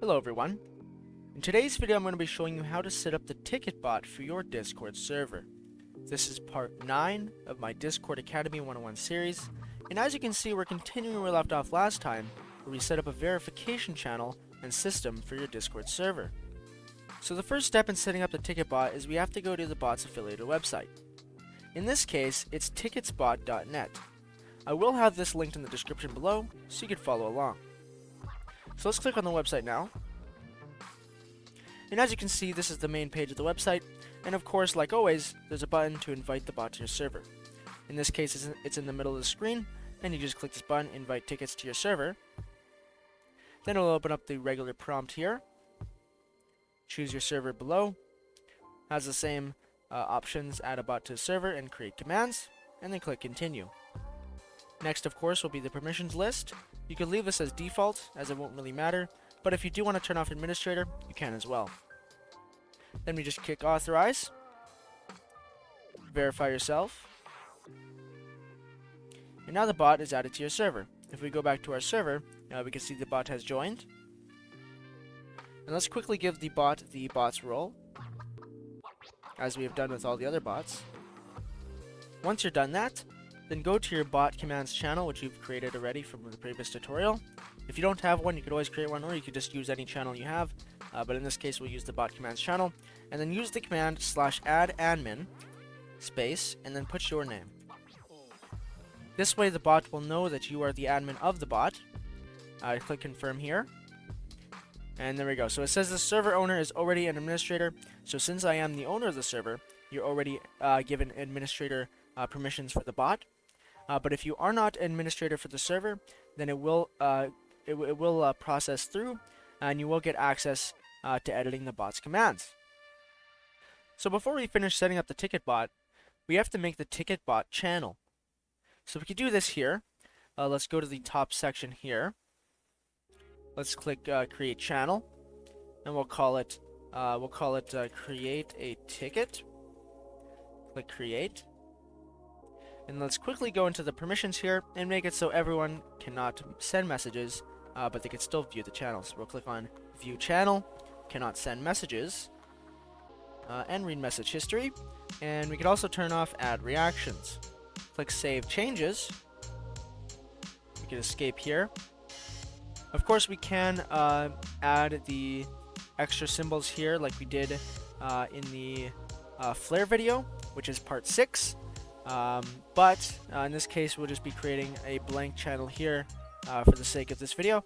Hello everyone. In today's video I'm going to be showing you how to set up the ticket bot for your Discord server. This is part 9 of my Discord Academy 101 series, and as you can see we're continuing where we left off last time, where we set up a verification channel and system for your Discord server. So the first step in setting up the ticket bot is we have to go to the bot's affiliated website. In this case, it's ticketsbot.net. I will have this linked in the description below, so you can follow along. So let's click on the website now. And as you can see, this is the main page of the website, and of course, like always, there's a button to invite the bot to your server. In this case, it's in the middle of the screen, and you just click this button, invite tickets to your server. Then it'll open up the regular prompt here. Choose your server below. Has the same options, add a bot to the server and create commands, and then click continue. Next, of course, will be the permissions list. You can leave this as default, as it won't really matter, but if you do want to turn off administrator, you can as well. Then we just click authorize, verify yourself, and now the bot is added to your server. If we go back to our server, now we can see the bot has joined. And let's quickly give the bot's role, as we have done with all the other bots. Once you're done that, then go to your bot commands channel, which you've created already from the previous tutorial. If you don't have one, you could always create one, or you could just use any channel you have. But in this case, we'll use the bot commands channel, and then use the command /add_admin space, and then put your name. This way, the bot will know that you are the admin of the bot. Click confirm here, and there we go. So it says the server owner is already an administrator. So since I am the owner of the server, you're already given administrator permissions for the bot. But if you are not administrator for the server, then it will process through, and you will get access to editing the bot's commands. So before we finish setting up the ticket bot, we have to make the ticket bot channel. So we can do this here. Let's go to the top section here. Let's click create channel, and we'll call it create a ticket. Click create. And let's quickly go into the permissions here and make it so everyone cannot send messages, but they can still view the channel. So we'll click on view channel, cannot send messages, and read message history. And we can also turn off add reactions. Click save changes. We can escape here. Of course, we can add the extra symbols here like we did in the Flare video, which is part 6. But in this case, we'll just be creating a blank channel here for the sake of this video.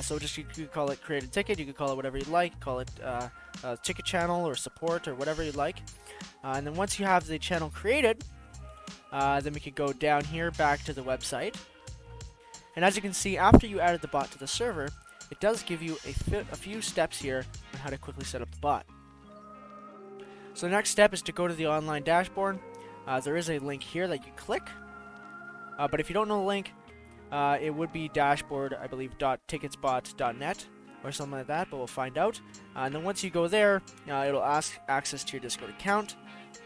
So you could call it create a ticket, you could call it whatever you'd like, call it ticket channel or support or whatever you'd like. And then once you have the channel created, then we could go down here back to the website. And as you can see, after you added the bot to the server, it does give you a few steps here on how to quickly set up the bot. So the next step is to go to the online dashboard. There is a link here that you click, but if you don't know the link, it would be dashboard, I believe, .ticketsbot.net or something like that, but we'll find out. And then once you go there, it'll ask access to your Discord account.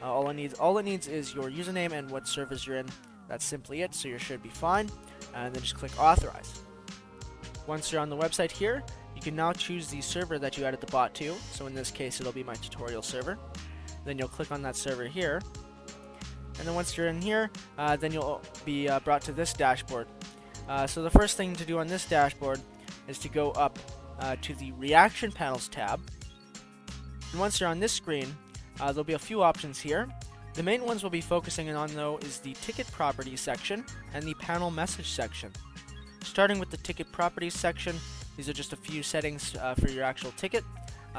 All it needs is your username and what servers you're in. That's simply it, so you should be fine. And then just click authorize. Once you're on the website here, you can now choose the server that you added the bot to. So in this case, it'll be my tutorial server. Then you'll click on that server here. And then once you're in here, then you'll be brought to this dashboard. So the first thing to do on this dashboard is to go up to the Reaction Panels tab. And once you're on this screen, there'll be a few options here. The main ones we'll be focusing on, though, is the Ticket Properties section and the Panel Message section. Starting with the Ticket Properties section, these are just a few settings for your actual ticket.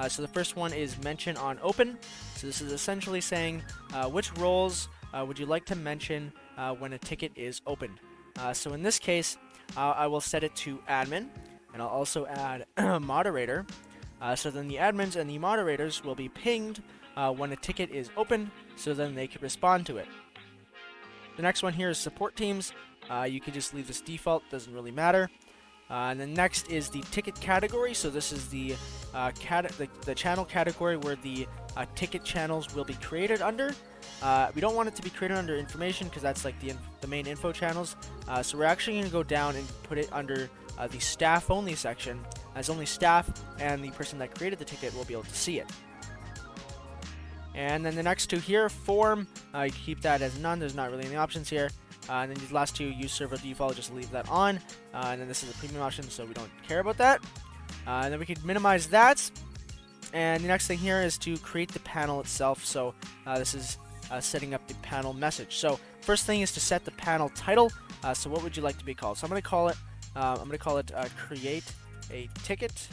So the first one is Mention on Open. So this is essentially saying which roles would you like to mention when a ticket is opened. So in this case, I will set it to admin, and I'll also add moderator. So then the admins and the moderators will be pinged when a ticket is opened, so then they can respond to it. The next one here is support teams. You can just leave this default, doesn't really matter. And then next is the ticket category. So this is the channel category where the ticket channels will be created under. We don't want it to be created under information because that's like the main info channels. So we're actually going to go down and put it under the staff only section, as only staff and the person that created the ticket will be able to see it. And then the next two here, form, you keep that as none. There's not really any options here. And then these last two, use server default, just leave that on. And then this is a premium option, so we don't care about that. And then we can minimize that. And the next thing here is to create the panel itself. So this is setting up the panel message. So first thing is to set the panel title. So what would you like to be called? So I'm going to call it create a ticket.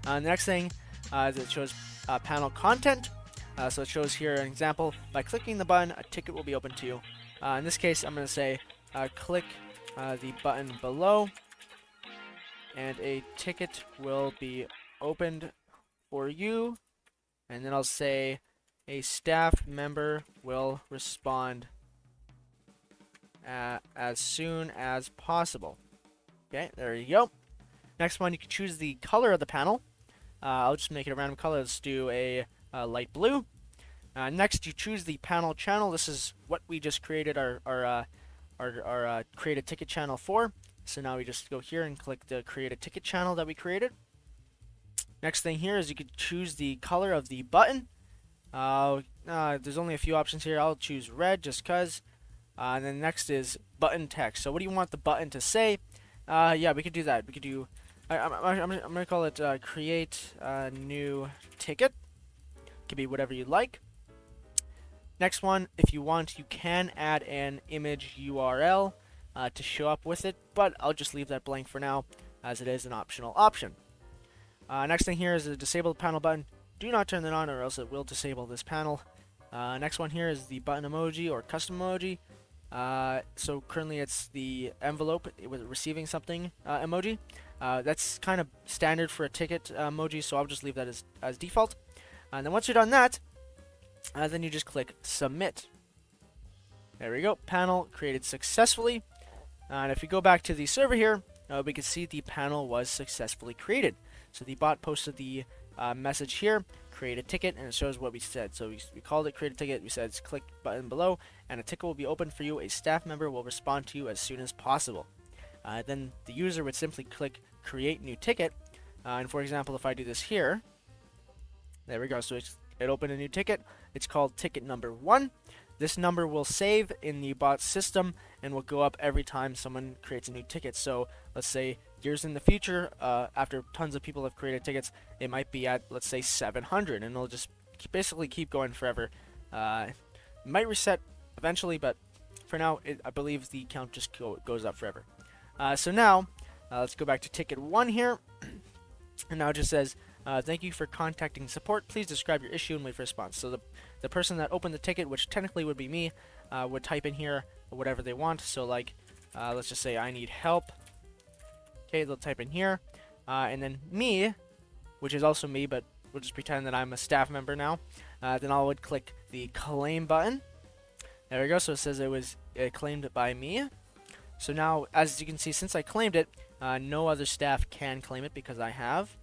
The next thing is it shows panel content. So it shows here an example. By clicking the button, a ticket will be open to you. In this case, I'm going to say click the button below, and a ticket will be opened for you. And then I'll say a staff member will respond as soon as possible. Okay, there you go. Next one, you can choose the color of the panel. I'll just make it a random color. Let's do a light blue. Next, you choose the panel channel. This is what we just created our create a ticket channel for. So now we just go here and click the create a ticket channel that we created. Next thing here is you could choose the color of the button. There's only a few options here. I'll choose red just cause. And then next is button text. So what do you want the button to say? Yeah, we could do that. We could do. I'm gonna call it create a new ticket. Could be whatever you like. Next one, if you want, you can add an image URL to show up with it, but I'll just leave that blank for now, as it is an optional option. Next thing here is the disable panel button. Do not turn that on, or else it will disable this panel. Next one here is the button emoji or custom emoji. So currently it's the envelope with receiving something emoji. That's kind of standard for a ticket emoji, so I'll just leave that as default. And then once you're done that, then you just click submit. There we go. Panel created successfully. And if you go back to the server here, we can see the panel was successfully created. So the bot posted the message here, create a ticket, and it shows what we said. So we called it create a ticket. We said click button below, and a ticket will be open for you. A staff member will respond to you as soon as possible. Then the user would simply click create new ticket. And for example, if I do this here, there we go. So it opened a new ticket. It's called ticket number 1. This number will save in the bot system and will go up every time someone creates a new ticket. So let's say years in the future, after tons of people have created tickets, it might be at, let's say, 700, and it'll just basically keep going forever. It might reset eventually, but for now, I believe the count just goes up forever. So now, let's go back to ticket 1 here, and now it just says, thank you for contacting support. Please describe your issue and wait for a response. So the person that opened the ticket, which technically would be me, would type in here whatever they want. So like, let's just say I need help. Okay, they'll type in here. And then me, which is also me, but we'll just pretend that I'm a staff member now. Then I would click the claim button. There we go. So it says it was claimed by me. So now, as you can see, since I claimed it, no other staff can claim it because I have.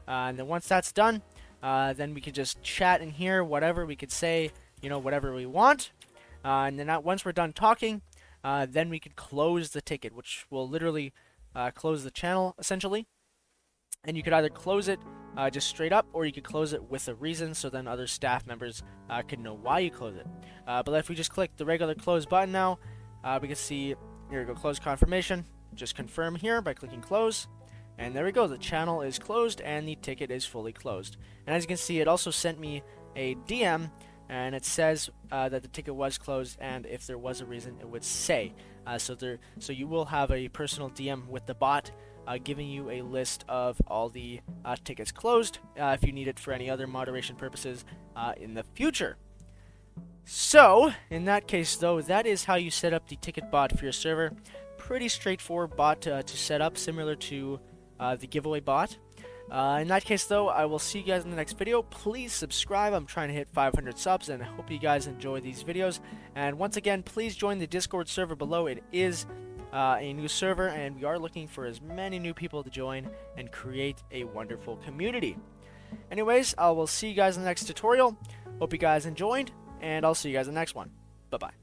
And then once that's done, then we can just chat in here, whatever we could say, whatever we want. And then once we're done talking, then we could close the ticket, which will literally close the channel, essentially. And you could either close it just straight up, or you could close it with a reason, so then other staff members can know why you close it. But if we just click the regular close button now, we can see, here we go, close confirmation. Just confirm here by clicking close. And there we go, the channel is closed and the ticket is fully closed. And as you can see, it also sent me a DM, and it says that the ticket was closed, and if there was a reason, it would say. So you will have a personal DM with the bot giving you a list of all the tickets closed if you need it for any other moderation purposes in the future. So, in that case though, that is how you set up the ticket bot for your server. Pretty straightforward bot to set up, similar to the giveaway bot. In that case though, I will see you guys in the next video. Please subscribe. I'm trying to hit 500 subs, and I hope you guys enjoy these videos. And once again, please join the Discord server below. It is a new server, and we are looking for as many new people to join and create a wonderful community. Anyways, I will see you guys in the next tutorial. Hope you guys enjoyed, and I'll see you guys in the next one. Bye-bye.